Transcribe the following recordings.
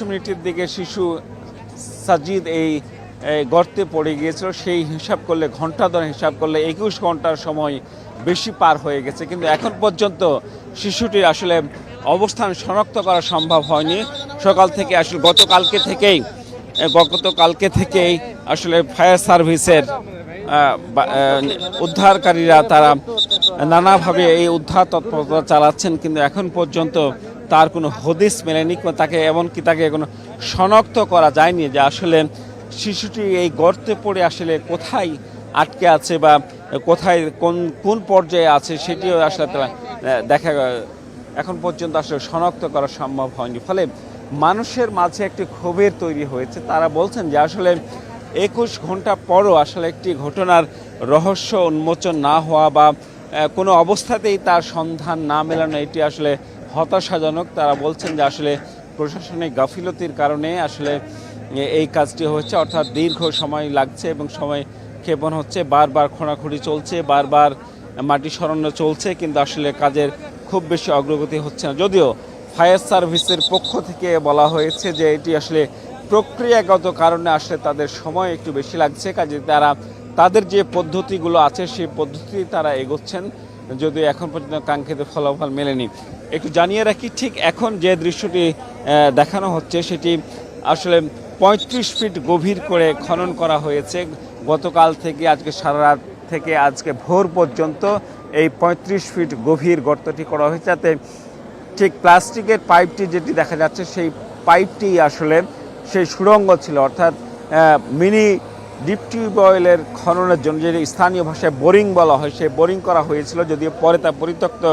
মিনিটের দিকে শিশু সাজিদ এই গর্তে পড়ে গিয়েছিল। সেই হিসাব করলে ঘন্টা ধরে হিসাব করলে 21 ঘন্টার সময় বেশি পার হয়ে গেছে, কিন্তু এখন পর্যন্ত শিশুটির আসলে অবস্থান শনাক্ত করা সম্ভব হয়নি। সকাল থেকে আসলে গতকালকে থেকেই আসলে ফায়ার সার্ভিসের উদ্ধারকারীরা তারা নানাভাবে এই উদ্ধার তৎপরতা চালাচ্ছেন, কিন্তু এখন পর্যন্ত তার কোনো হদিস মেলেনি। তাকে কোনো শনাক্ত করা যায়নি যে আসলে শিশুটি এই গর্তে পড়ে আসলে কোথায় আটকে আছে বা কোথায় কোন পর্যায়ে আছে সেটিও আসলে এখন পর্যন্ত আসলে শনাক্ত করা সম্ভব হয়নি। ফলে মানুষের মাঝে একটি ক্ষোভের তৈরি হয়েছে। তারা বলছেন যে আসলে 21 ঘন্টা পরও আসলে একটি ঘটনার রহস্য উন্মোচন না হওয়া বা কোনো অবস্থাতেই তার সন্ধান না মেলানো, এটি আসলে হতাশাজনক। তারা বলছেন যে আসলে প্রশাসনিক গাফিলতির কারণে আসলে এই কাজটি হচ্ছে, অর্থাৎ দীর্ঘ সময় লাগছে এবং সময় ক্ষেপণ হচ্ছে, বারবার খোঁড়াখুঁড়ি চলছে, বারবার মাটি সরানো চলছে, কিন্তু আসলে কাজের খুব বেশি অগ্রগতি হচ্ছে না। যদিও ফায়ার সার্ভিসের পক্ষ থেকে বলা হয়েছে যে এটি আসলে প্রক্রিয়াগত কারণে আসলে তাদের সময় একটু বেশি লাগছে, কাজে তাদের যে পদ্ধতিগুলো আছে সেই পদ্ধতি তারা এগোচ্ছেন, যদিও এখন পর্যন্ত কাঙ্ক্ষিত ফলাফল মেলেনি। একটু জানিয়ে রাখি, ঠিক এখন যে দৃশ্যটি দেখানো হচ্ছে সেটি আসলে 35 ফিট গভীর করে খনন করা হয়েছে। গতকাল থেকে আজকে সারা রাত থেকে আজকে ভোর পর্যন্ত এই 35 ফিট গভীর গর্তটি করা হয়েছে, যাতে ঠিক প্লাস্টিকের পাইপটি যেটি দেখা যাচ্ছে সেই পাইপটি আসলে সেই সুড়ঙ্গ ছিল, অর্থাৎ মিনি ডিপ টিউবওয়েলের খননের জন্য, যেটি স্থানীয় ভাষায় বোরিং বলা হয়, সেই বোরিং করা হয়েছিল। যদিও পরে তা পরিত্যক্ত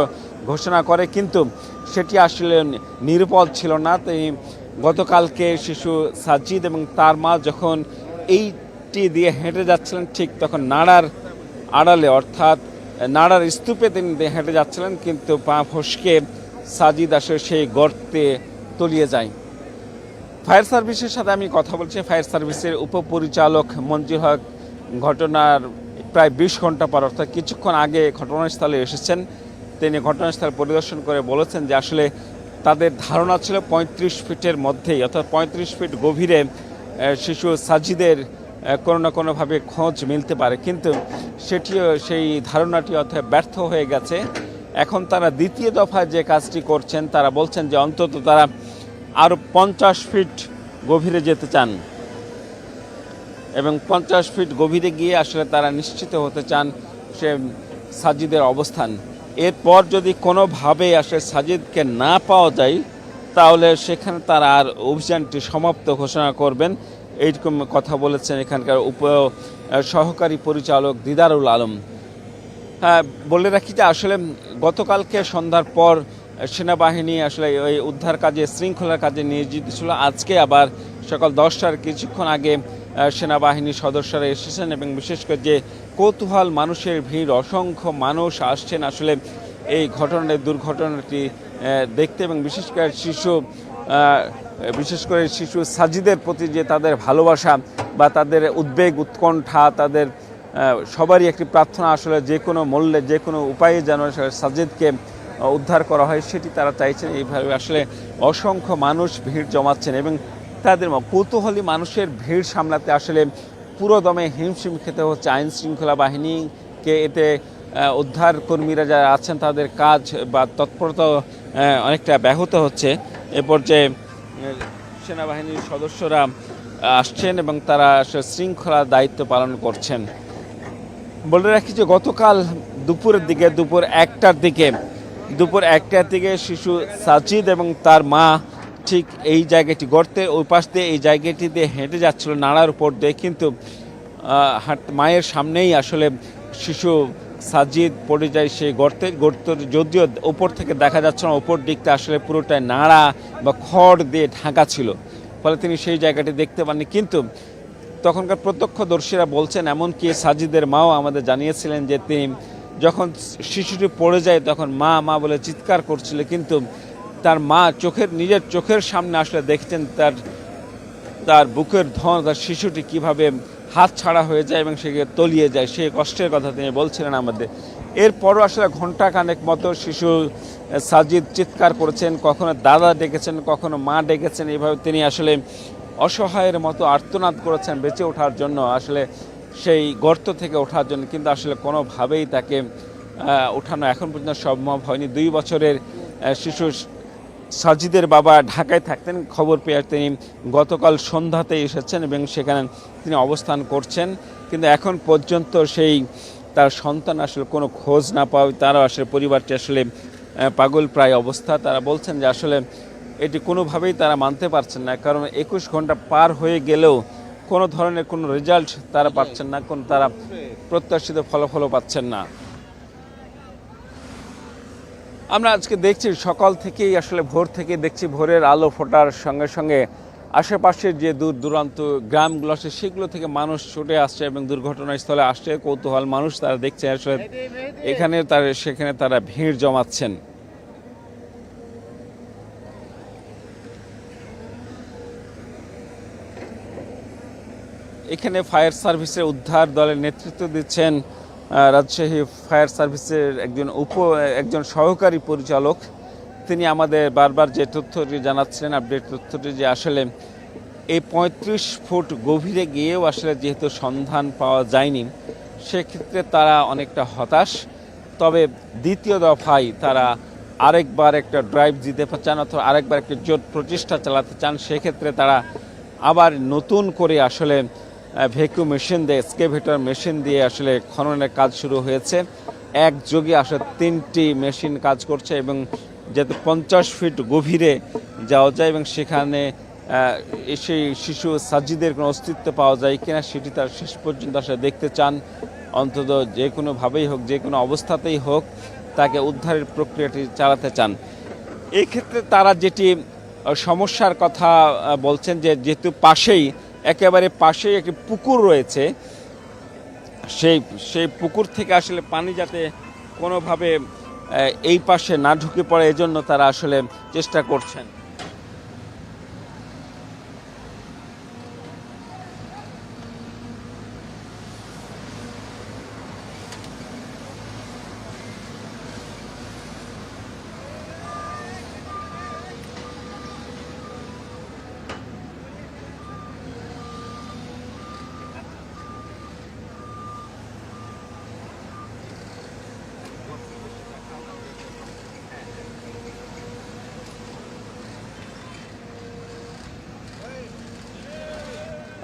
ঘোষণা করে, কিন্তু সেটি আসলে নিরাপদ ছিল না। তাই গতকালকে শিশু সাজিদ এবং তার মা যখন এইটি দিয়ে হেঁটে যাচ্ছিলেন, ঠিক তখন নাড়ার আড়ালে অর্থাৎ নাড়ার স্তূপে তিনি হেঁটে যাচ্ছিলেন, কিন্তু পা ফসকে সাজিদ আসলে সেই গর্তে তলিয়ে যায়। ফায়ার সার্ভিসের সাথে আমি কথা বলছি। ফায়ার সার্ভিসের উপপরিচালক মঞ্জুর হক ঘটনার প্রায় 20 ঘন্টা পর, অর্থাৎ কিছুক্ষণ আগে ঘটনাস্থলে এসেছেন। তিনি ঘটনাস্থল পরিদর্শন করে বলেছেন যে আসলে তাদের ধারণা ছিল 35 ফিটের মধ্যেই, অর্থাৎ 35 ফিট গভীরে শিশু সাজিদের কোনো না কোনোভাবে খোঁজ মিলতে পারে, কিন্তু সেই ধারণাটি অর্থাৎ ব্যর্থ হয়ে গেছে। এখন তারা দ্বিতীয় দফায় যে কাজটি করছেন, তারা বলছেন যে অন্তত তারা আরও 50 ফিট গভীরে যেতে চান এবং 50 ফিট গভীরে গিয়ে আসলে তারা নিশ্চিত হতে চান সে সাজিদের অবস্থান। এরপর যদি কোনোভাবে আসলে সাজিদকে না পাওয়া যায়, তাহলে সেখানে তারা আর অভিযানটি সমাপ্ত ঘোষণা করবেন, এইরকম কথা বলেছেন এখানকার সহকারী পরিচালক দিদারুল আলম। বলে রাখি যে আসলে গতকালকে সন্ধ্যার পর সেনাবাহিনী আসলে ওই উদ্ধার কাজে শৃঙ্খলার কাজে নিয়োজিত ছিল। আজকে আবার সকাল 10টার কিছুক্ষণ আগে সেনাবাহিনীর সদস্যরা এসেছেন এবং বিশেষ করে যে কৌতূহল, মানুষের ভিড়, অসংখ্য মানুষ আসছেন আসলে এই দুর্ঘটনাটি দেখতে, এবং বিশেষ করে শিশু সাজিদের প্রতি যে তাদের ভালোবাসা বা তাদের উদ্বেগ, উৎকণ্ঠা, তাদের সবারই একটি প্রার্থনা আসলে যে কোনো মূল্যে, যে কোনো উপায়ে যেন সাজিদকে উদ্ধার করা হয় সেটি তারা চাইছেন। এইভাবে আসলে অসংখ্য মানুষ ভিড় জমাচ্ছেন এবং তাদের কৌতূহলী মানুষের ভিড় সামলাতে আসলে পুরোদমে হিমশিম খেতে হচ্ছে আইন শৃঙ্খলা বাহিনীকে। এতে উদ্ধার কর্মীরা যারা আছেন তাদের কাজ বা তৎপরতা অনেকটা ব্যাহত হচ্ছে। এ পর্যায়ে সেনাবাহিনীর সদস্যরা আসছেন এবং তারা শৃঙ্খলার দায়িত্ব পালন করছেন। বলে রাখি যে গতকাল দুপুর 1টার দিকে শিশু সাজিদ এবং তার মা ঠিক এই জায়গাটি গর্তের ওই পাশ দিয়ে এই জায়গাটি দিয়ে হেঁটে যাচ্ছিল নাড়ার উপর দিয়ে, কিন্তু মায়ের সামনেই আসলে শিশু সাজিদ পড়ে যায় সেই গর্তের। যদিও ওপর থেকে দেখা যাচ্ছে না, ওপর দিকটা আসলে পুরোটাই নাড়া বা খড় দিয়ে ঢাকা ছিল, ফলে তিনি সেই জায়গাটি দেখতে পাননি। কিন্তু তখনকার প্রত্যক্ষদর্শীরা বলছেন, এমনকি সাজিদের মাও আমাদের জানিয়েছিলেন যে তিনি যখন শিশুটি পড়ে যায় তখন মা বলে চিৎকার করছিল, কিন্তু তার মা নিজের চোখের সামনে আসলে দেখছেন তার বুকের ধন, তার শিশুটি কিভাবে হাত ছাড়া হয়ে যায় এবং সে তলিয়ে যায়, সেই কষ্টের কথা তিনি বলছিলেন আমাদের। এরপরও আসলে ঘণ্টাখানেক মতো শিশু সাজিদ চিৎকার করেছেন, কখনো দাদা ডেকেছেন, কখনো মা ডেকেছেন। এইভাবে তিনি আসলে অসহায়ের মতো আর্তনাদ করেছেন বেঁচে ওঠার জন্য, আসলে সেই গর্ত থেকে ওঠার জন্য, কিন্তু আসলে কোনোভাবেই তাকে ওঠানো এখন পর্যন্ত সম্ভব হয়নি। 2 বছরের শিশু সাজিদের বাবা ঢাকায় থাকতেন, খবর পেয়ে তিনি গতকাল সন্ধ্যাতে এসেছেন এবং সেখানে তিনি অবস্থান করছেন, কিন্তু এখন পর্যন্ত সেই তার সন্তান আসলে কোনো খোঁজ না পাওয়া, তারা আসলে পরিবারটি আসলে পাগল প্রায় অবস্থা। তারা বলছেন যে আসলে এটি কোনোভাবেই তারা মানতে পারছেন না, কারণ 21 ঘন্টা পার হয়ে গেলেও কোনো ধরনের কোনো রেজাল্ট তারা পাচ্ছেন না, কোনো তারা প্রত্যাশিত ফলাফলও পাচ্ছেন না। আমরা আজকে দেখছি সকাল থেকেই আসলে ভোর থেকে দেখছি ভোরের আলো ফোটার সঙ্গে সঙ্গে আশেপাশের যে দূর দূরান্ত গ্রামগুলো আছে সেগুলো থেকে মানুষ ছুটে আসছে এবং দুর্ঘটনাস্থলে আসছে কৌতূহল মানুষ, তারা দেখছে আসলে এখানে সেখানে তারা ভিড় জমাচ্ছেন। এখানে ফায়ার সার্ভিসের উদ্ধার দলের নেতৃত্ব দিচ্ছেন রাজশাহী ফায়ার সার্ভিসের একজন সহকারী পরিচালক। তিনি আমাদের বারবার যে তথ্যটি জানাচ্ছিলেন, আপডেট তথ্যটি, যে আসলে এই 35 ফুট গভীরে গিয়েও আসলে যেহেতু সন্ধান পাওয়া যায়নি, সেক্ষেত্রে তারা অনেকটা হতাশ। তবে দ্বিতীয় দফায় তারা আরেকবার একটা ড্রাইভ দিতে চান অথবা আরেকবার একটা জোট প্রচেষ্টা চালাতে চান। সেক্ষেত্রে তারা আবার নতুন করে আসলে ভ্যাকুয়াম মেশিন দিয়ে, এক্সকেভেটর মেশিন দিয়ে আসলে খননের কাজ শুরু হয়েছে। একযোগে আসলে 3টি মেশিন কাজ করছে এবং যাতে 50 ফিট গভীরে যাওয়া যায় এবং সেখানে সেই শিশু সাজিদের কোনো অস্তিত্ব পাওয়া যায় কিনা সেটি তার শেষ পর্যন্ত আসলে দেখতে চান। অন্তত যে কোনোভাবেই হোক, যে কোনো অবস্থাতেই হোক, তাকে উদ্ধারের প্রক্রিয়াটি চালাতে চান। এই ক্ষেত্রে তারা যেটি সমস্যার কথা বলছেন, যে যেহেতু একেবারে পাশেই একটি পুকুর রয়েছে, সেই পুকুর থেকে আসলে পানি যাতে কোনোভাবে এই পাশে না ঢুকে পড়ে, এজন্য তারা আসলে চেষ্টা করছেন।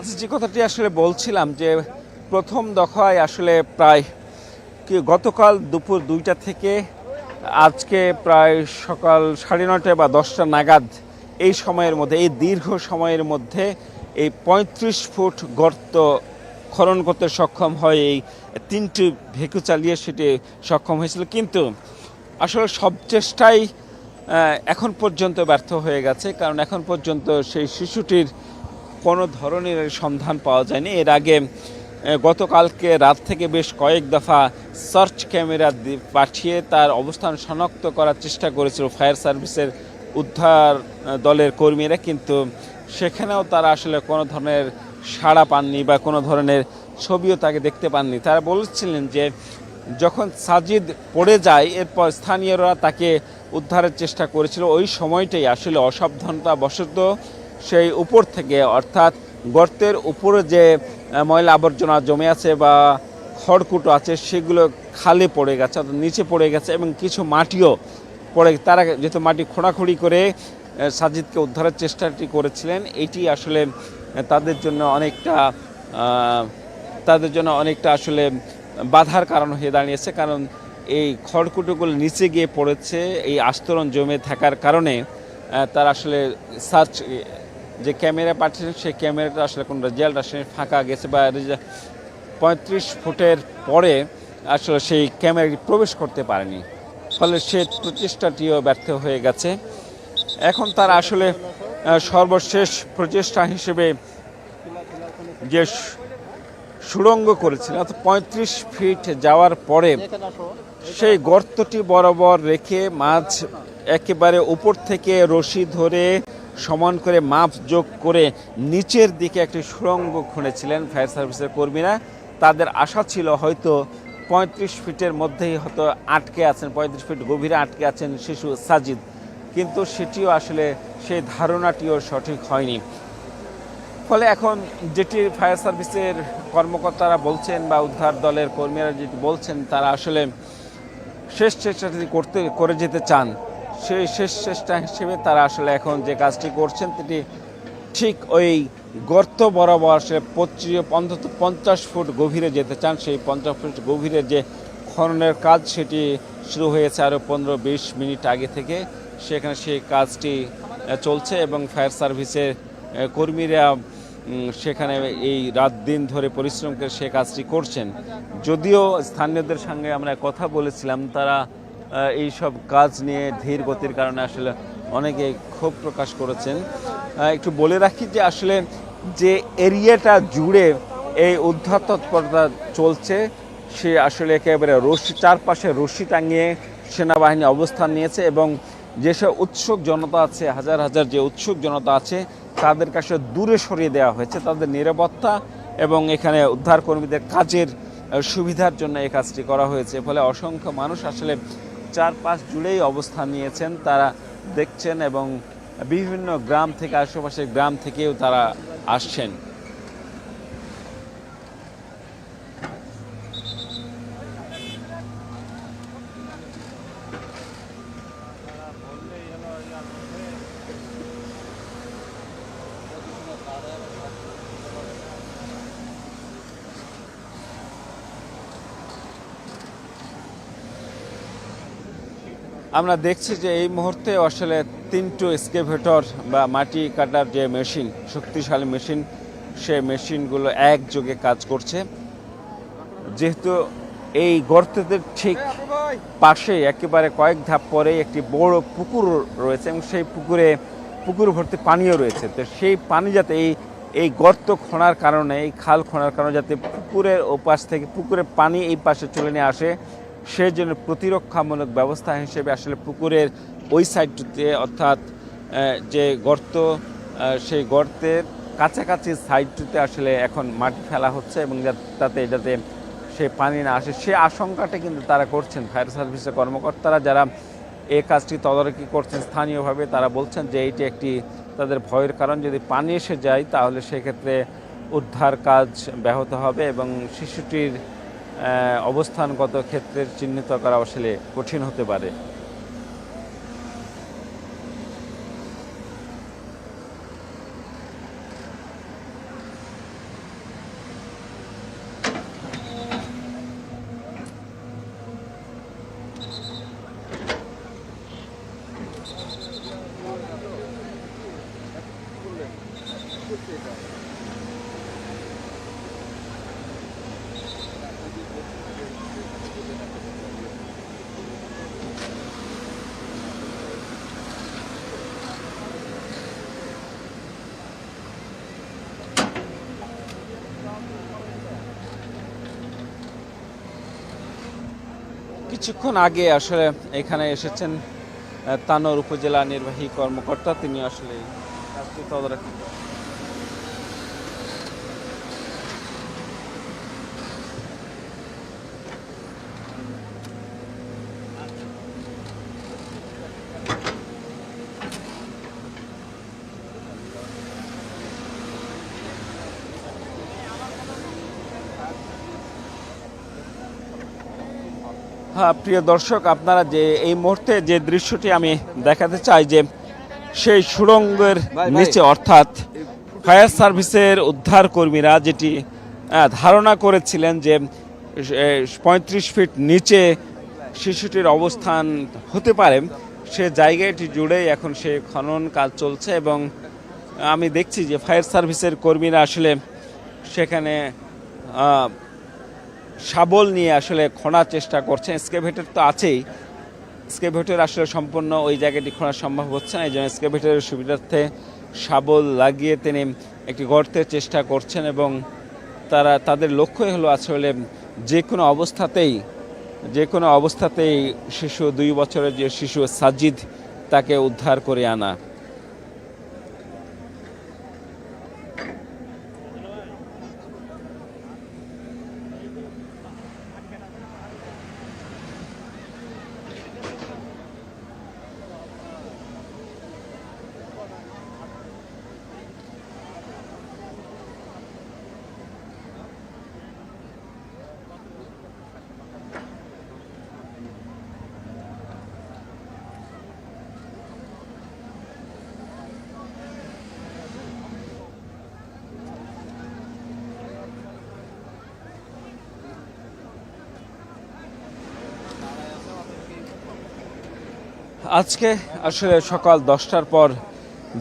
আচ্ছা, যে কথাটি আসলে বলছিলাম, যে প্রথম দফায় আসলে প্রায় গতকাল দুপুর 2টা থেকে আজকে প্রায় সকাল 9:30 বা 10টা নাগাদ, এই সময়ের মধ্যে, এই দীর্ঘ সময়ের মধ্যে এই 35 ফুট গর্ত খনন করতে সক্ষম হয় এই 3টি ভেকু চালিয়ে সেটি সক্ষম হয়েছিল, কিন্তু আসলে সব চেষ্টাই এখন পর্যন্ত ব্যর্থ হয়ে গেছে, কারণ এখন পর্যন্ত সেই শিশুটির কোনো ধরনের সন্ধান পাওয়া যায়নি। এর আগে গতকালকে রাত থেকে বেশ কয়েক দফা সার্চ ক্যামেরা পাঠিয়ে তার অবস্থান শনাক্ত করার চেষ্টা করেছিল ফায়ার সার্ভিসের উদ্ধার দলের কর্মীরা, কিন্তু সেখানেও তারা আসলে কোনো ধরনের সাড়া পাননি বা কোনো ধরনের ছবিও তাকে দেখতে পাননি। তারা বলেছিলেন যে যখন সাজিদ পড়ে যায়, এরপর স্থানীয়রা তাকে উদ্ধারের চেষ্টা করেছিল, ওই সময়টাই আসলে অসাবধানতা বশত সেই উপর থেকে, অর্থাৎ গর্তের উপরে যে ময়লা আবর্জনা জমে আছে বা খড়কুটো আছে, সেগুলো খালে পড়ে গেছে, অর্থাৎ নিচে পড়ে গেছে এবং কিছু মাটিও পড়ে। তারা যেহেতু মাটি খোঁড়াখুঁড়ি করে সাজিদকে উদ্ধারের চেষ্টাটি করেছিলেন, এটি আসলে তাদের জন্য অনেকটা আসলে বাধার কারণ হয়ে দাঁড়িয়েছে, কারণ এই খড়কুটোগুলো নিচে গিয়ে পড়েছে এই আস্তরণ জমে থাকার কারণে। তার আসলে সার্চ যে ক্যামেরা পাঠিয়েছে, সেই ক্যামেরাটা আসলে কোনো রেজাল্ট আসলে ফাঁকা গেছে, বা 35 ফুটের পরে আসলে সেই ক্যামেরাটি প্রবেশ করতে পারেনি, ফলে সে প্রচেষ্টাটিও ব্যর্থ হয়ে গেছে। এখন তারা আসলে সর্বশেষ প্রচেষ্টা হিসেবে যে সুড়ঙ্গ করেছিল, অর্থাৎ 35 ফিট যাওয়ার পরে সেই গর্তটি বরাবর রেখে মাছ একেবারে উপর থেকে রশি ধরে সমান করে মাপ যোগ করে নিচের দিকে একটি সুড়ঙ্গ খুঁড়েছিলেন ফায়ার সার্ভিসের কর্মীরা। তাদের আশা ছিল হয়তো 35 ফিটের মধ্যেই হয়তো আটকে আছেন, 35 ফিট গভীরে আটকে আছেন শিশু সাজিদ, কিন্তু সেটিও আসলে সেই ধারণাটিও সঠিক হয়নি। ফলে এখন যেটি ফায়ার সার্ভিসের কর্মকর্তারা বলছেন বা উদ্ধার দলের কর্মীরা যেটি বলছেন, তারা আসলে শেষ চেষ্টাটি করে যেতে চান। সেই শেষ চেষ্টা হিসেবে তারা আসলে এখন যে কাজটি করছেন সেটি ঠিক ওই গর্ত বরাবর সে অন্তত 50 ফুট গভীরে যেতে চান। সেই 50 ফুট গভীরে যে খননের কাজ সেটি শুরু হয়েছে আরও 15-20 মিনিট আগে থেকে। সেখানে সেই কাজটি চলছে এবং ফায়ার সার্ভিসের কর্মীরা সেখানে এই রাত দিন ধরে পরিশ্রম করে সে কাজটি করছেন। যদিও স্থানীয়দের সঙ্গে আমরা কথা বলেছিলাম, তারা এই সব কাজ নিয়ে ধীর গতির কারণে আসলে অনেকে ক্ষোভ প্রকাশ করেছেন। একটু বলে রাখি যে আসলে যে এরিয়াটা জুড়ে এই উদ্ধার তৎপরতা চলছে, সে আসলে একেবারে চারপাশে রশি টাঙিয়ে সেনাবাহিনী অবস্থান নিয়েছে এবং যেসব উৎসুক জনতা আছে, হাজার হাজার যে উৎসুক জনতা আছে, তাদের কাছে দূরে সরিয়ে দেওয়া হয়েছে তাদের নিরাপত্তা এবং এখানে উদ্ধার কর্মীদের কাজের সুবিধার জন্য এই কাজটি করা হয়েছে। ফলে অসংখ্য মানুষ আসলে চারপাশ জুড়েই অবস্থান নিয়েছেন, তারা দেখছেন এবং বিভিন্ন গ্রাম থেকে, আশেপাশের গ্রাম থেকেও তারা আসছেন। আমরা দেখছি যে এই মুহূর্তে আসলে 3টো এক্সকেভেটর বা মাটি কাটার যে মেশিন, শক্তিশালী মেশিন, সেই মেশিনগুলো একযোগে কাজ করছে। যেহেতু এই গর্তের ঠিক পাশে একেবারে কয়েক ধাপ পরে একটি বড় পুকুর রয়েছে এবং সেই পুকুর ভর্তি পানিও রয়েছে। তো সেই পানি যাতে এই গর্ত খোঁড়ার কারণে, এই খাল খোঁড়ার কারণে যাতে পুকুরের ওপাশ থেকে পুকুরের পানি এই পাশে চলে নিয়ে আসে, সেই জন্য প্রতিরক্ষামূলক ব্যবস্থা হিসেবে আসলে পুকুরের ওই সাইডটিতে, অর্থাৎ যে গর্ত, সেই গর্তের কাছাকাছি সাইডটিতে আসলে এখন মাটি ফেলা হচ্ছে এবং যাতে সে পানি না আসে, সে আশঙ্কাটা কিন্তু তারা করছেন। ফায়ার সার্ভিসের কর্মকর্তারা যারা এই কাজটি তদারকি করছেন স্থানীয়ভাবে, তারা বলছেন যে এইটি একটি তাদের ভয়ের কারণ। যদি পানি এসে যায় তাহলে সেক্ষেত্রে উদ্ধার কাজ ব্যাহত হবে এবং শিশুটির অবস্থানগত ক্ষেত্রের চিহ্নিত করা আসলে কঠিন হতে পারে। কিছুক্ষণ আগে আসলে এখানে এসেছেন তানোর উপজেলা নির্বাহী কর্মকর্তা, তিনি আসলে কাজটি তদারকি হ্যাঁ, প্রিয় দর্শক, আপনারা যে এই মুহূর্তে যে দৃশ্যটি আমি দেখাতে চাই, যে সেই সুড়ঙ্গের নিচে, অর্থাৎ ফায়ার সার্ভিসের উদ্ধার কর্মীরা যেটি ধারণা করেছিলেন যে 35 ফিট নিচে শিশুটির অবস্থান হতে পারে, সে জায়গাটি জুড়েই এখন সে খনন কাজ চলছে এবং আমি দেখছি যে ফায়ার সার্ভিসের কর্মীরা আসলে সেখানে শাবল নিয়ে আসলে খোঁড়ার চেষ্টা করছেন। এক্সকেভেটর তো আছেই, এক্সকেভেটর আসলে সম্পূর্ণ ওই জায়গাটি খোঁড়া সম্ভব হচ্ছে না, এই জন্য এক্সকেভেটরের সুবিধার্থে শাবল লাগিয়ে তিনি একটি গর্তের চেষ্টা করছেন এবং তাদের লক্ষ্যই হলো আসলে যে কোনো অবস্থাতেই শিশু 2 বছরের যে শিশু সাজিদ, তাকে উদ্ধার করে আনা। আজকে আসলে সকাল 10টার পর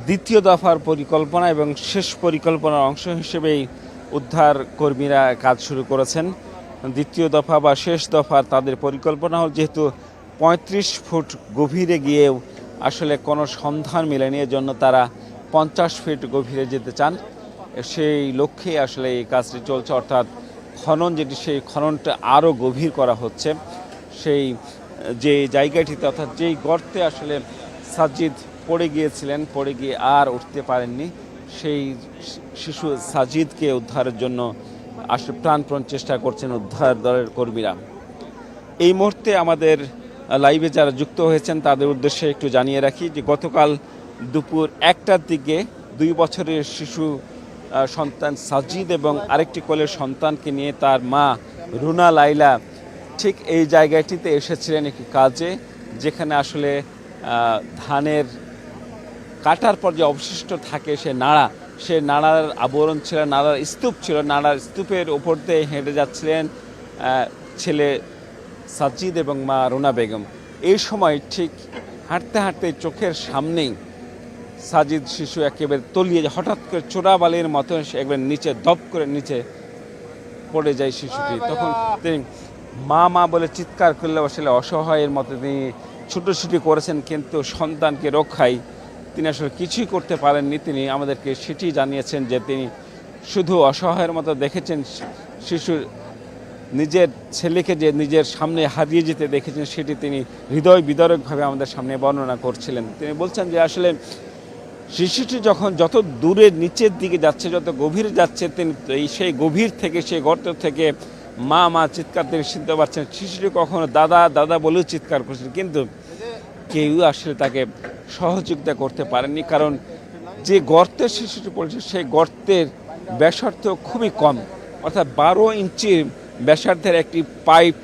দ্বিতীয় দফার পরিকল্পনা এবং শেষ পরিকল্পনার অংশ হিসেবেই উদ্ধার কর্মীরা কাজ শুরু করেছেন। দ্বিতীয় দফা বা শেষ দফার তাদের পরিকল্পনা হল, যেহেতু 35 ফুট গভীরে গিয়েও আসলে কোনো সন্ধান মেলেনি, এর জন্য তারা 50 ফিট গভীরে যেতে চান। সেই লক্ষ্যে আসলে এই কাজটি চলছে, অর্থাৎ খনন যেটি, সেই খননটা আরও গভীর করা হচ্ছে। সেই যে জায়গাটিতে, অর্থাৎ যেই গর্তে আসলে সাজিদ পড়ে গিয়েছিলেন, পড়ে গিয়ে আর উঠতে পারেননি, সেই শিশু সাজিদকে উদ্ধারের জন্য আসলে প্রাণপণ চেষ্টা করছেন উদ্ধার দলের কর্মীরা। এই মুহূর্তে আমাদের লাইভে যারা যুক্ত হয়েছেন তাদের উদ্দেশ্যে একটু জানিয়ে রাখি যে গতকাল দুপুর 1টার দিকে 2 বছরের শিশু সন্তান সাজিদ এবং আরেকটি কোলের সন্তানকে নিয়ে তার মা রুনা লাইলা ঠিক এই জায়গাটিতে এসেছিলেন একটি কাজে, যেখানে আসলে ধানের কাটার পর যে অবশিষ্ট থাকে সে নাড়ার আবরণ ছিল, নাড়ার স্তূপ ছিল, নাড়ার স্তূপের ওপর দিয়ে হেঁটে যাচ্ছিলেন ছেলে সাজিদ এবং মা রুনা বেগম। এই সময় ঠিক হাঁটতে হাঁটতে চোখের সামনেই সাজিদ শিশু একেবারে তলিয়ে হঠাৎ করে চোরাবালির মতো একবার নিচে দপ করে নিচে পড়ে যায় শিশুটি। তখন তিনি মা বলে চিৎকার করলে আসলে অসহায়ের মতো তিনি ছুটোছুটি করেছেন, কিন্তু সন্তানকে রক্ষায় তিনি আসলে কিছুই করতে পারেননি। তিনি আমাদেরকে সেটি জানিয়েছেন যে তিনি শুধু অসহায়ের মতো দেখেছেন, শিশু নিজের ছেলেকে যে নিজের সামনে হারিয়ে যেতে দেখেছেন, সেটি তিনি হৃদয় বিদারকভাবে আমাদের সামনে বর্ণনা করছিলেন। তিনি বলছেন যে আসলে শিশুটি যখন যত দূরে নিচের দিকে যাচ্ছে, যত গভীরে যাচ্ছে, তিনি সেই গভীর থেকে, সেই গর্ত থেকে মা চিৎকার তিনি শুনতে পাচ্ছেন। শিশুটি কখনো দাদা বলেও চিৎকার করছেন, কিন্তু কেউ আসলে তাকে সহযোগিতা করতে পারেননি, কারণ যে গর্তের শিশুটি পড়েছে সেই গর্তের ব্যাসার্ধ খুবই কম, অর্থাৎ 12 ইঞ্চি ব্যাসার্ধের একটি পাইপ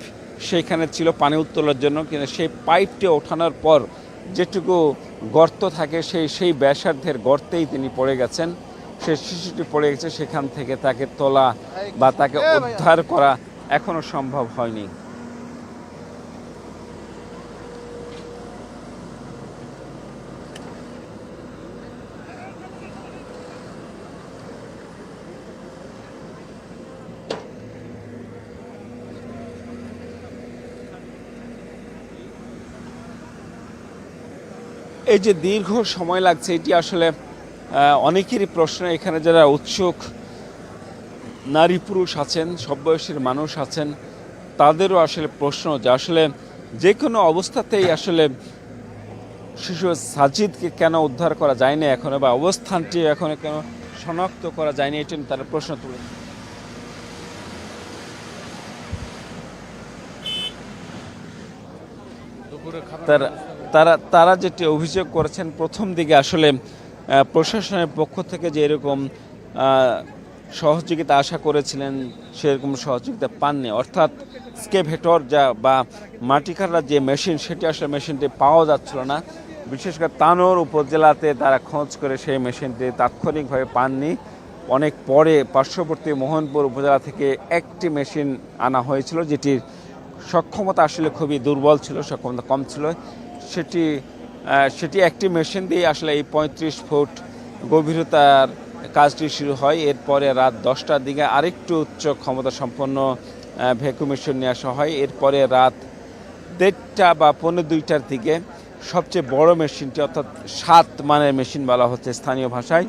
সেখানে ছিল পানি উত্তোলনের জন্য, কিন্তু সেই পাইপটি ওঠানোর পর যেটুকু গর্ত থাকে সেই ব্যাসার্ধের গর্তেই তিনি পড়ে গেছেন। সেই শিশুটি পড়ে গেছে, সেখান থেকে তাকে তোলা বা তাকে উদ্ধার করা এখনো সম্ভব হয়নি। এই যে দীর্ঘ সময় লাগছে, এটি আসলে অনেকেরই প্রশ্ন। এখানে যারা উৎসুক নারী পুরুষ আছেন, সব বয়সের মানুষ আছেন, তাদেরও আসলে প্রশ্ন যে আসলে যে কোনো অবস্থাতেই আসলে শিশু সাজিদকে কেন উদ্ধার করা যায়নি এখনো, বা অবস্থানটি এখনো কেন শনাক্ত করা যায়নি, এটি তারা প্রশ্ন তুলে। তারা যেটি অভিযোগ করেছেন, প্রথম দিকে আসলে প্রশাসনের পক্ষ থেকে যে এরকম সহযোগিতা আশা করেছিলেন, সেরকম সহযোগিতা পাননি। অর্থাৎ স্কেভেটর বা মাটি কাটার যে মেশিন, সেটি আসলে মেশিনটি পাওয়া যাচ্ছিল না। বিশেষ করে তানোর উপজেলাতে তারা খোঁজ করে সেই মেশিনটি তাৎক্ষণিকভাবে পাননি। অনেক পরে পার্শ্ববর্তী মোহনপুর উপজেলা থেকে একটি মেশিন আনা হয়েছিল, যেটির সক্ষমতা আসলে খুবই দুর্বল ছিল, সক্ষমতা কম ছিল। সেটি একটি মেশিন দিয়ে আসলে এই 35 ফুট গভীরতার কাজটি শুরু হয়। এরপরে রাত 10টার দিকে আরেকটু উচ্চ ক্ষমতা সম্পন্ন ভ্যাকুম মেশিন নিয়ে আসা হয়। এরপরে রাত 1:30 বা 1:45টার দিকে সবচেয়ে বড় মেশিনটি, অর্থাৎ 7 মানের মেশিন বলা হচ্ছে স্থানীয় ভাষায়,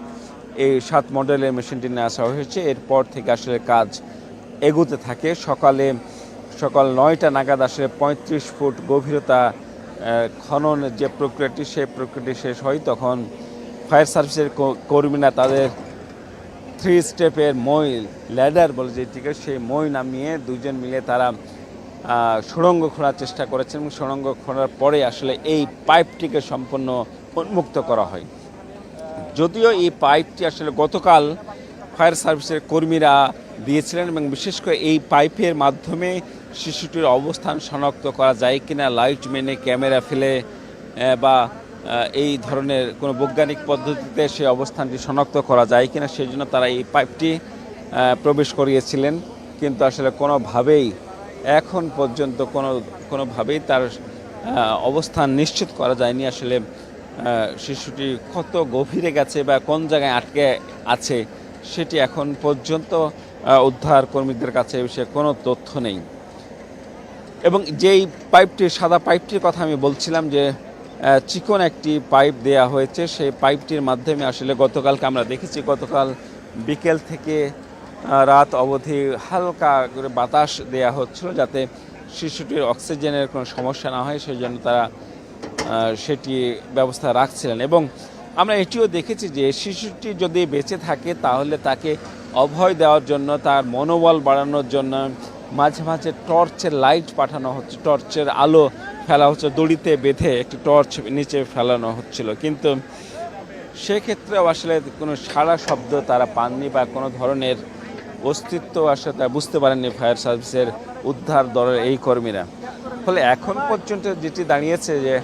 এই 7 মডেলের মেশিনটি নিয়ে আসা হয়েছে। এরপর থেকে আসলে কাজ এগোতে থাকে। সকাল 9টা নাগাদ আসলে 35 ফুট গভীরতা খননের যে প্রক্রিয়াটি, সেই প্রক্রিয়াটি শেষ হয়। তখন ফায়ার সার্ভিসের কর্মীরা তাদের 3 স্টেপের মই, ল্যাডার বলে যেটিকে, সেই মই নামিয়ে দুজন মিলে তারা সুড়ঙ্গ খোঁড়ার চেষ্টা করেছেন, এবং সুড়ঙ্গ খোঁড়ার পরে আসলে এই পাইপটিকে সম্পূর্ণ উন্মুক্ত করা হয়। যদিও এই পাইপটি আসলে গতকাল ফায়ার সার্ভিসের কর্মীরা দিয়েছিলেন, এবং বিশেষ করে এই পাইপের মাধ্যমে শিশুটির অবস্থান শনাক্ত করা যায় কিনা, লাইট মেনে ক্যামেরা ফেলে বা এই ধরনের কোনো বৈজ্ঞানিক পদ্ধতিতে সেই অবস্থানটি শনাক্ত করা যায় কিনা, সেই জন্য তারা এই পাইপটি প্রবেশ করিয়েছিলেন। কিন্তু আসলে কোনোভাবেই এখন পর্যন্ত কোনোভাবেই তার অবস্থান নিশ্চিত করা যায়নি আসলে শিশুটি কত গভীরে গেছে বা কোন জায়গায় আটকে আছে সেটি এখন পর্যন্ত উদ্ধার কর্মীদের কাছে এ বিষয়ে কোনো তথ্য নেই। এবং যেই পাইপটি সাদা পাইপটির কথা আমি বলছিলাম যে চিকন একটি পাইপ দেয়া হয়েছে, সেই পাইপটির মাধ্যমে আসলে গতকালকে আমরা দেখেছি গতকাল বিকেল থেকে রাত অবধি হালকা করে বাতাস দেয়া হচ্ছিল যাতে শিশুটির অক্সিজেনের কোনো সমস্যা না হয়, সেই জন্য তারা সেটি ব্যবস্থা রাখছিলেন। এবং আমরা এটিও দেখেছি যে শিশুটি যদি বেঁচে থাকে তাহলে তাকে অভয় দেওয়ার জন্য, তার মনোবল বাড়ানোর জন্য মাঝে মাঝে টর্চের লাইট পাঠানো হচ্ছে, টর্চের আলো ফেলা হচ্ছে, দড়িতে বেঁধে একটি টর্চ নিচে ফেলানো হচ্ছিল, কিন্তু সেক্ষেত্রেও আসলে কোনো সাড়া শব্দ তারা পাননি বা কোনো ধরনের অস্তিত্ব আসলে তারা বুঝতে পারেননি ফায়ার সার্ভিসের উদ্ধার দলের এই কর্মীরা। ফলে এখন পর্যন্ত যেটি দাঁড়িয়েছে যে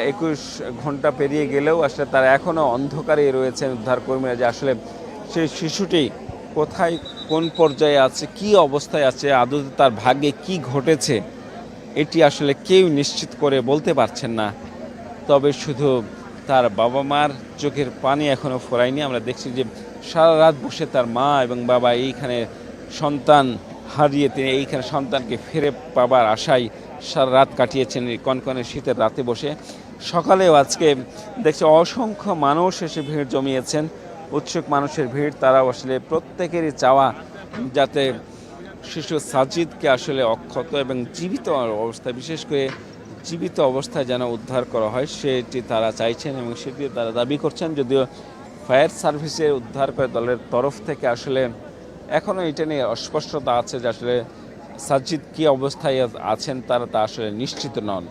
21 ঘন্টা পেরিয়ে গেলেও আসলে তারা এখনও অন্ধকারেই রয়েছেন উদ্ধার কর্মীরা, যে আসলে সেই শিশুটি কোথায় কোন পর্যায়ে আছে, কি অবস্থায় আছে, আদৌ তার ভাগ্যে কি ঘটেছে এটি আসলে কেউ নিশ্চিত করে বলতে পারছেন না। তবে শুধু তার বাবা মার চোখের পানি এখনও ফোরায়নি। আমরা দেখছি যে সারা রাত বসে তার মা এবং বাবা এইখানে সন্তান হারিয়ে তিনি এইখানে সন্তানকে ফিরে পাবার আশায় সারা রাত কাটিয়েছেন এই কনকনে শীতের রাতে বসে। সকালেও আজকে দেখছি অসংখ্য মানুষ এসে ভিড় জমিয়েছেন, উৎসুক মানুষের ভিড়। তারাও আসলে প্রত্যেকেরই চাওয়া যাতে শিশু সাজিদকে আসলে অক্ষত এবং জীবিত অবস্থায়, বিশেষ করে জীবিত অবস্থায় যেন উদ্ধার করা হয় সেটি তারা চাইছেন এবং সেটি তারা দাবি করছেন। যদিও ফায়ার সার্ভিসের উদ্ধার করে দলের তরফ থেকে আসলে এখনও এটা নিয়ে অস্পষ্টতা আছে যে আসলে সাজিদ কী অবস্থায় আছেন তারা তা আসলে নিশ্চিত নন।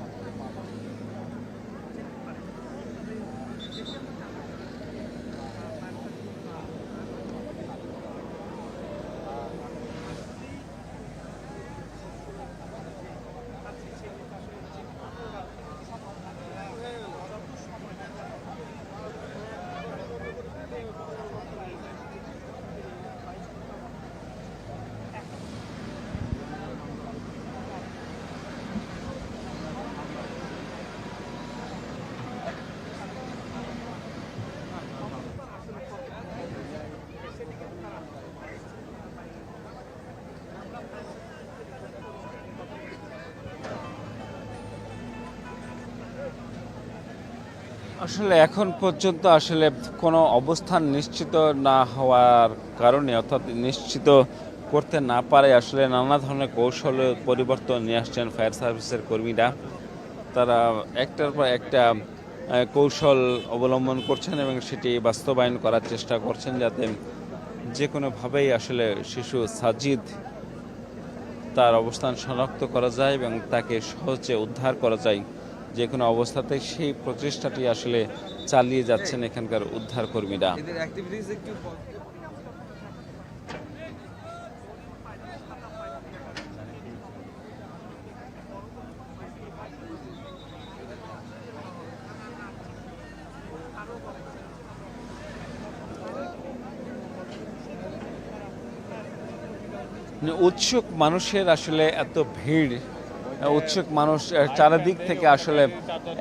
আসলে এখন পর্যন্ত আসলে কোনো অবস্থান নিশ্চিত না হওয়ার কারণে, অর্থাৎ নিশ্চিত করতে না পারে আসলে নানা ধরনের কৌশল পরিবর্তন নিয়ে আসছেন ফায়ার সার্ভিসের কর্মীরা। তারা একটার পর একটা কৌশল অবলম্বন করছেন এবং সেটি বাস্তবায়ন করার চেষ্টা করছেন যাতে যে কোনোভাবেই আসলে শিশু সাজিদ তার অবস্থান শনাক্ত করা যায় এবং তাকে সহজে উদ্ধার করা যায়। যে কোনো অবস্থাতে সেই প্রচেষ্টাটি আসলে চালিয়ে যাচ্ছেন এখানকার উদ্ধার কর্মীরা। উৎসুক মানুষের আসলে এত ভিড়, উৎসুক মানুষ চারিদিক থেকে আসলে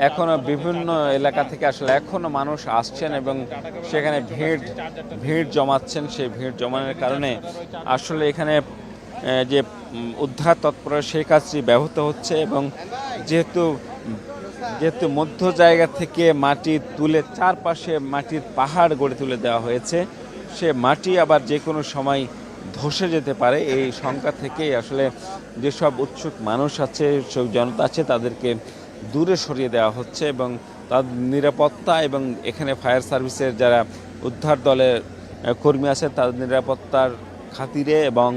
এখনো বিভিন্ন এলাকা থেকে আসলে এখনো মানুষ আসছেন এবং সেখানে ভিড় জমাচ্ছেন। সেই ভিড় জমানোর কারণে আসলে এখানে যে উদ্ধার তৎপরতা সেই কাজটি ব্যাহত হচ্ছে এবং যেহেতু মধ্য জায়গা থেকে মাটি তুলে চারপাশে মাটির পাহাড় গড়ে তুলে দেওয়া হয়েছে, সে মাটি আবার যে কোনো সময় ধসে যেতে পারে এই শঙ্কা থেকেই আসলে যেসব উৎসুক মানুষ আছে, সব জনতা আছে তাদেরকে দূরে সরিয়ে দেওয়া হচ্ছে এবং তাদের নিরাপত্তা এবং এখানে ফায়ার সার্ভিসের যারা উদ্ধার দলের কর্মী আছে তাদের নিরাপত্তার খাতিরে এবং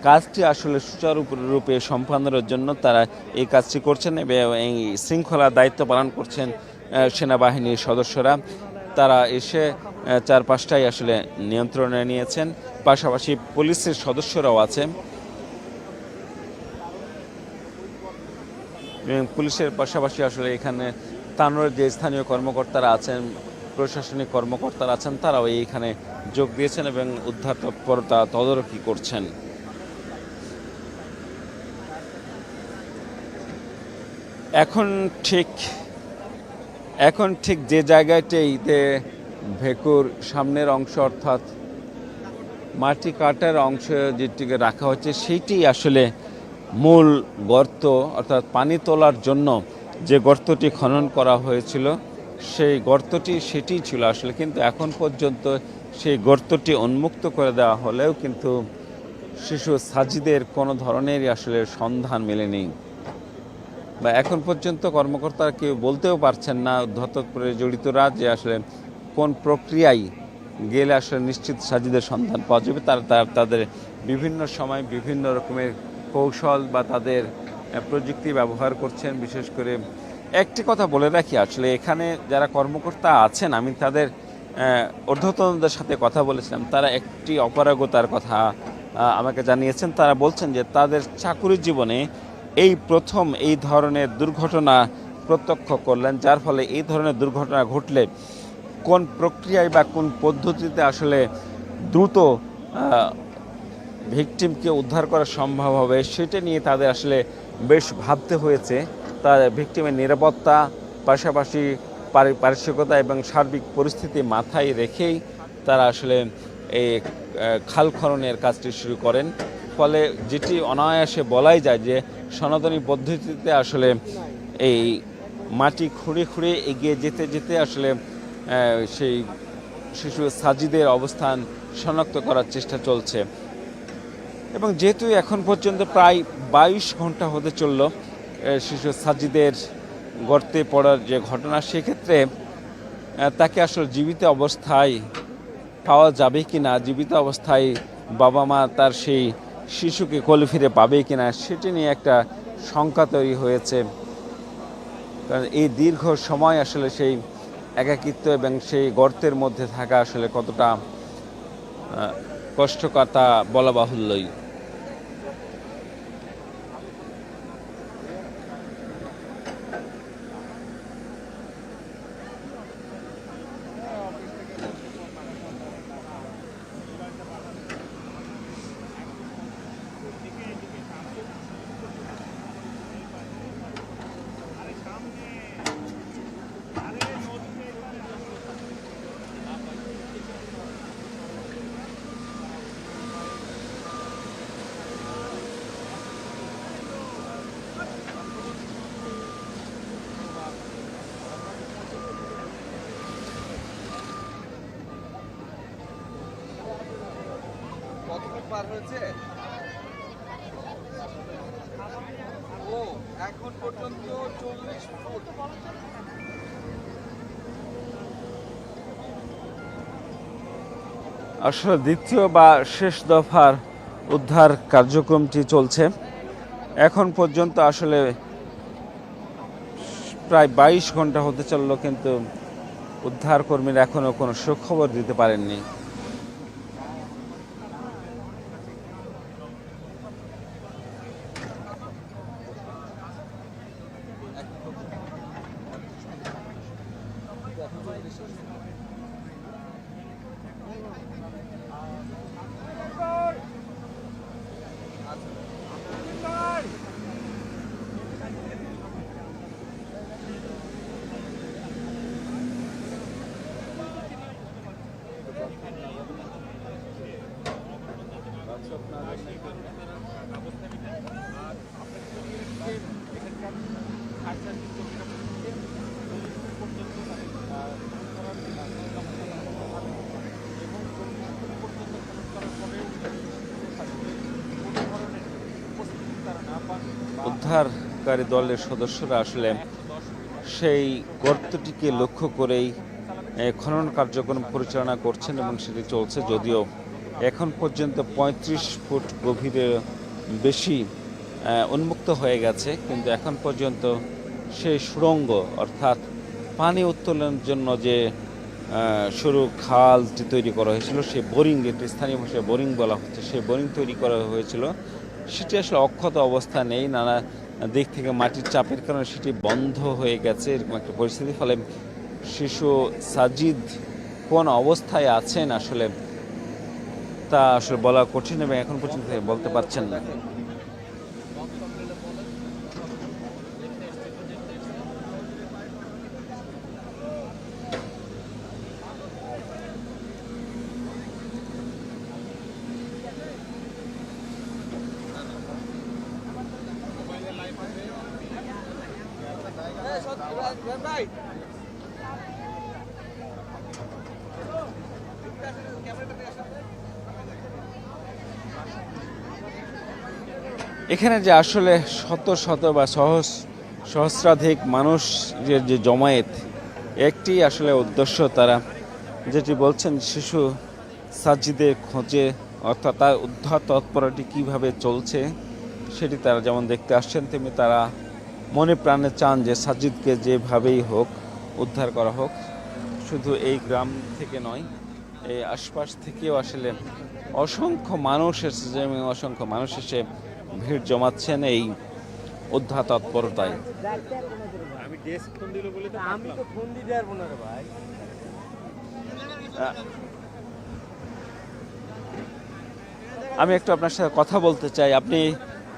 কাজটি আসলে সুচারুরূপে সম্পাদনের জন্য তারা এই কাজটি করছেন এবং এই শৃঙ্খলার দায়িত্ব পালন করছেন সেনাবাহিনীর সদস্যরা। তারা এসে চারপাশটাই আসলে নিয়ন্ত্রণে নিয়েছেন, পাশাপাশি পুলিশের সদস্যরাও আছেন। পুলিশের পাশাপাশি আসলে এখানে তানোরের যে স্থানীয় কর্মকর্তারা আছেন, প্রশাসনিক কর্মকর্তারা আছেন, তারাও এইখানে যোগ দিয়েছেন এবং উদ্ধার তৎপরতা তদারকি করছেন। এখন ঠিক এখন ঠিক যে জায়গাটিতে ভেকুর সামনের অংশ অর্থাৎ মাটি কাটার অংশ যেটিকে রাখা হচ্ছে সেইটি আসলে মূল গর্ত, অর্থাৎ পানি তোলার জন্য যে গর্তটি খনন করা হয়েছিল সেই গর্তটি সেটিই ছিল আসলে। কিন্তু এখন পর্যন্ত সেই গর্তটি উন্মুক্ত করে দেওয়া হলেও কিন্তু শিশু সাজিদের কোনো ধরনেরই আসলে সন্ধান মেলেনি, বা এখন পর্যন্ত কর্মকর্তারা কেউ বলতেও পারছেন না ধতৎপরে জড়িতরা যে আসলে কোন প্রক্রিয়ায় গেলে আসলে নিশ্চিত সাজিদের সন্ধান পাওয়া যাবে। তাদের বিভিন্ন সময় বিভিন্ন রকমের কৌশল বা তাদের প্রযুক্তি ব্যবহার করছেন। বিশেষ করে একটি কথা বলে রাখি, আসলে এখানে যারা কর্মকর্তা আছেন আমি তাদের ঊর্ধ্বতনদের সাথে কথা বলেছিলাম, তারা একটি অপারগতার কথা আমাকে জানিয়েছেন। তারা বলছেন যে তাদের চাকুরি জীবনে এই প্রথম এই ধরনের দুর্ঘটনা প্রত্যক্ষ করলেন, যার ফলে এই ধরনের দুর্ঘটনা ঘটলে কোন প্রক্রিয়ায় বা কোন পদ্ধতিতে আসলে দ্রুত ভিকটিমকে উদ্ধার করা সম্ভব হবে সেটা নিয়ে তাদের আসলে বেশ ভাবতে হয়েছে। তার ভিকটিমের নিরাপত্তা, পাশাপাশি পারিপার্শ্বিকতা এবং সার্বিক পরিস্থিতি মাথায় রেখেই তারা আসলে এই খাল খননের কাজটি শুরু করেন। ফলে যেটি অনায়াসে বলাই যায় যে সনাতনী পদ্ধতিতে আসলে এই মাটি খুঁড়ে খুঁড়ে এগিয়ে যেতে যেতে আসলে সেই শিশু সাজিদের অবস্থান শনাক্ত করার চেষ্টা চলছে। এবং যেহেতু এখন পর্যন্ত প্রায় 22 ঘন্টা হতে চলল শিশু সাজিদের গর্তে পড়ার যে ঘটনা, সেক্ষেত্রে তাকে আসলে জীবিত অবস্থায় পাওয়া যাবে কি না, জীবিত অবস্থায় বাবা মা তার সেই শিশুকে কোলে ফিরে পাবে কি না সেটি নিয়ে একটা শঙ্কা তৈরি হয়েছে। কারণ এই দীর্ঘ সময় আসলে সেই একাকিত্ব এবং সেই গর্তের মধ্যে থাকা আসলে কতটা কষ্টকর তা বলা বাহুল্যই। পার হয়েছে ও এখন পর্যন্ত 40 ফুট। আসলে দ্বিতীয় বা শেষ দফার উদ্ধার কার্যক্রমটি চলছে। এখন পর্যন্ত আসলে প্রায় 22 ঘন্টা হতে চলল, কিন্তু উদ্ধার কর্মীরা এখনও কোনো সুখবর দিতে পারেননি। উদ্ধারকারী দলের সদস্যরা আসলে সেই গর্তটিকে লক্ষ্য করেই খনন কার্যক্রম পরিচালনা করছেন এবং সেটি চলছে। যদিও এখন পর্যন্ত 35 ফুট গভীরে বেশি উন্মুক্ত হয়ে গেছে, কিন্তু এখন পর্যন্ত সেই সুড়ঙ্গ অর্থাৎ পানি উত্তোলনের জন্য যে সরু খালটি তৈরি করা হয়েছিল, সেই বোরিং, যেটি স্থানীয় ভাষায় বোরিং বলা হচ্ছে, সেই বোরিং তৈরি করা হয়েছিল সেটি আসলে অক্ষত অবস্থা নেই। নানা দিক থেকে মাটির চাপের কারণে সেটি বন্ধ হয়ে গেছে, এরকম একটা পরিস্থিতি। ফলে শিশু সাজিদ কোন অবস্থায় আছেন আসলে তা আসলে বলা কঠিন এবং এখন পর্যন্ত বলতে পারছেন না। ভাই এখানে যে আসলে শত শত বা সহস্রাধিক মানুষের যে জমায়েত, একটি আসলে উদ্দেশ্য তারা যেটি বলছেন শিশু সাজ্জিদের খোঁজে, অর্থাৎ তার উদ্ধার তৎপরতাটি কীভাবে চলছে সেটি তারা যেমন দেখতে আসছেন, তেমনি তারা মনে প্রাণে চান যে সাজ্জিদকে যেভাবেই হোক উদ্ধার করা হোক। শুধু এই গ্রাম থেকে নয়, এই আশপাশ থেকেও আসলে অসংখ্য মানুষ এসেছে এবং অসংখ্য মানুষ এসে ভিড় জমাচ্ছেন এই উদ্ধার তৎপরতায়। আমি একটু আপনার সাথে কথা বলতে চাই। আপনি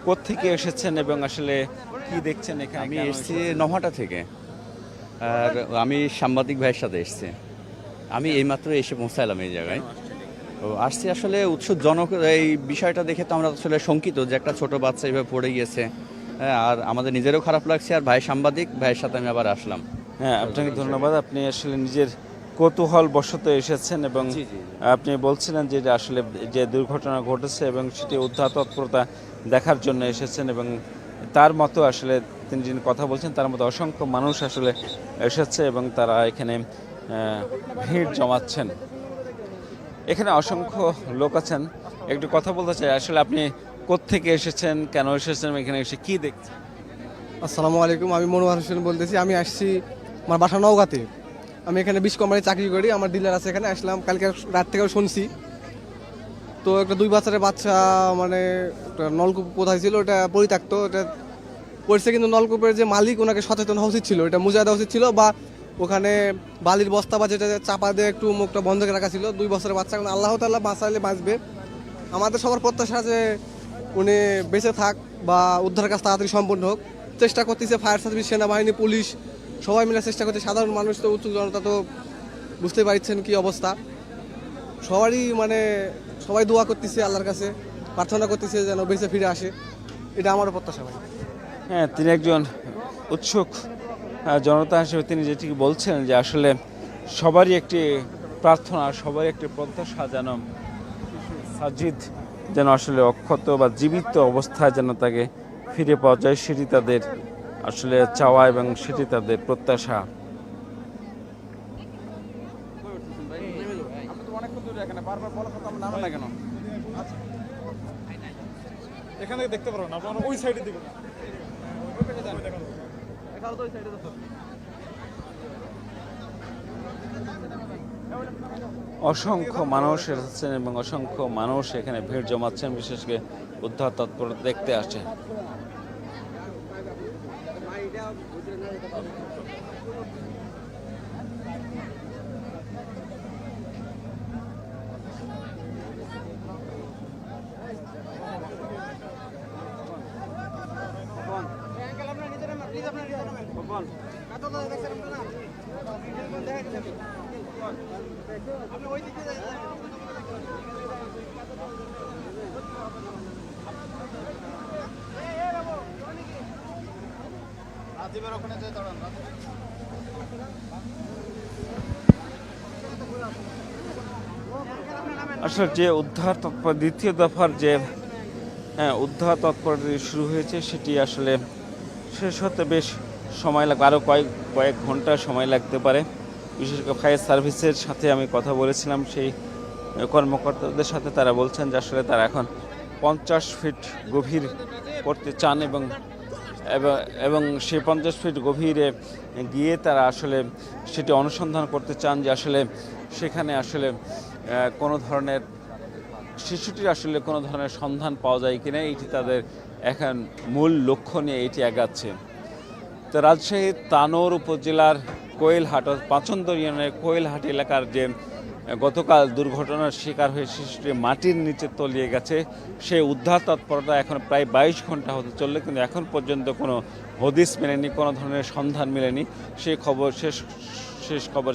কোত্থেকে এসেছেন এবং আসলে কি দেখছেন এখানে? আমি এসেছি নহাটা থেকে, আর আমি সাংবাদিক ভাইয়ের সাথে এসেছি। আমি এইমাত্র এসে পৌঁছালাম এই জায়গায়। তো আসছি আসলে উৎসুকজনক এই বিষয়টা দেখে তো আমরা আসলে শঙ্কিত যে একটা ছোট বাচ্চা এইভাবে পড়ে গিয়েছে। হ্যাঁ, আর আমাদের নিজেরও খারাপ লাগছে, আর ভাই সাংবাদিক ভাইয়ের সাথে আমি আবার আসলাম। হ্যাঁ, আপনাকে ধন্যবাদ। আপনি আসলে নিজের কৌতূহল বশত এসেছেন এবং জি, জি। আপনি বলছিলেন যে এটা আসলে যে দুর্ঘটনা ঘটেছে এবং সেটি উদ্ধার তৎপরতা দেখার জন্য এসেছেন, এবং তার মতো আসলে তিনি যিনি কথা বলছেন তার মতো অসংখ্য মানুষ আসলে এসেছে এবং তারা এখানে ভিড় জমাচ্ছেন। এখানে অসংখ্য লোক আছেন, একটু কথা বলতে চাই। আসলে আপনি কোত্থেকে এসেছেন, কেন এসেছেন, এখানে এসে কি দেখছেন? আসসালামু আলাইকুম, আমি মনোয়ার হোসেন বলতেছি। আমি আসছি, আমার বাসা নওগাঁতে। আমি এখানে 20 কোম্পানি চাকরি করি, আমার ডিলার আছে এখানে। আসলাম কালকে রাত থেকেও শুনছি। তো একটা 2 বছরের বাচ্চা, মানে একটা নলকূপ কোথায় ছিল ওটা পরিত্যক্ত, ওটা পড়ছে, কিন্তু নলকূপের যে মালিক ওনাকে সচেতন হওয়া উচিত ছিল, এটা মুজা দেওয়া উচিত ছিল, বা ওখানে বালির বস্তা বা যেটা চাপা দিয়ে একটু মুখটা বন্ধ করে রাখা ছিল। 2 বছরের বাচ্চা, কারণ আল্লাহ তাআলা বাঁচালে বাঁচবে। আমাদের সবার প্রত্যাশা যে উনি বেঁচে থাক বা উদ্ধার কাজ তাড়াতাড়ি সম্পন্ন হোক। চেষ্টা করতেছে ফায়ার সার্ভিস, সেনাবাহিনী, পুলিশ সবাই মিলে চেষ্টা করছে। সাধারণ মানুষ তো, উচ্চ জনতা তো বুঝতে পারছেন কি অবস্থা। সবারই মানে সবাই দোয়া করতেছে, আল্লাহর কাছে প্রার্থনা করতেছে যেন বেঁচে ফিরে আসে। এটা আমারও প্রত্যাশা ভাই। হ্যাঁ, তিনি একজন উৎসুক জনতা হিসেবে তিনি যেটি বলছেন যে আসলে সবারই একটি প্রার্থনা, সবারই একটি প্রত্যাশা যেন সাজ্জিদ যেন আসলে অক্ষত বা জীবিত অবস্থায় যেন তাকে ফিরে পাওয়া যায়, সেটি তাদের আসলে চাওয়া এবং সেটি তাদের প্রত্যাশা। এখানে দেখতে পারো না, আপনারা ওই সাইডে দিকে অসংখ্য মানুষ এসেছেন এবং অসংখ্য মানুষ এখানে ভিড় জমাচ্ছেন, বিশেষ করে উদ্ধার তৎপরতা দেখতে আসে। আসলে যে উদ্ধার তৎপর দ্বিতীয় দফার যে উদ্ধার তৎপরতা শুরু হয়েছে সেটি আসলে শেষ হতে বেশ সময় লাগবে, আরও কয়েক ঘন্টা সময় লাগতে পারে। বিশেষ করে ফায়ার সার্ভিসের সাথে আমি কথা বলেছিলাম, সেই কর্মকর্তাদের সাথে তারা বলছেন যে আসলে তারা এখন 50 ফিট গভীর করতে চান এবং সেই 50 ফিট গভীরে গিয়ে তারা আসলে সেটি অনুসন্ধান করতে চান যে আসলে সেখানে আসলে কোনো ধরনের শিশুটির আসলে কোনো ধরনের সন্ধান পাওয়া যায় কিনা, এটি তাদের এখন মূল লক্ষ্য নিয়ে এটি এগাচ্ছে। তো রাজশাহীর তানোর উপজেলার কোয়েলহাট, পাচন্দর ইউনিয়নের কোয়েলহাট এলাকার যে গতকাল দুর্ঘটনার শিকার হয়ে শিশুটি মাটির নিচে তলিয়ে গেছে, সেই উদ্ধার তৎপরতা এখন প্রায় 22 ঘন্টা হতে চললে কিন্তু এখন পর্যন্ত কোনো হদিস মেলেনি, কোনো ধরনের সন্ধান মেলেনি। সেই খবর শেষ খবর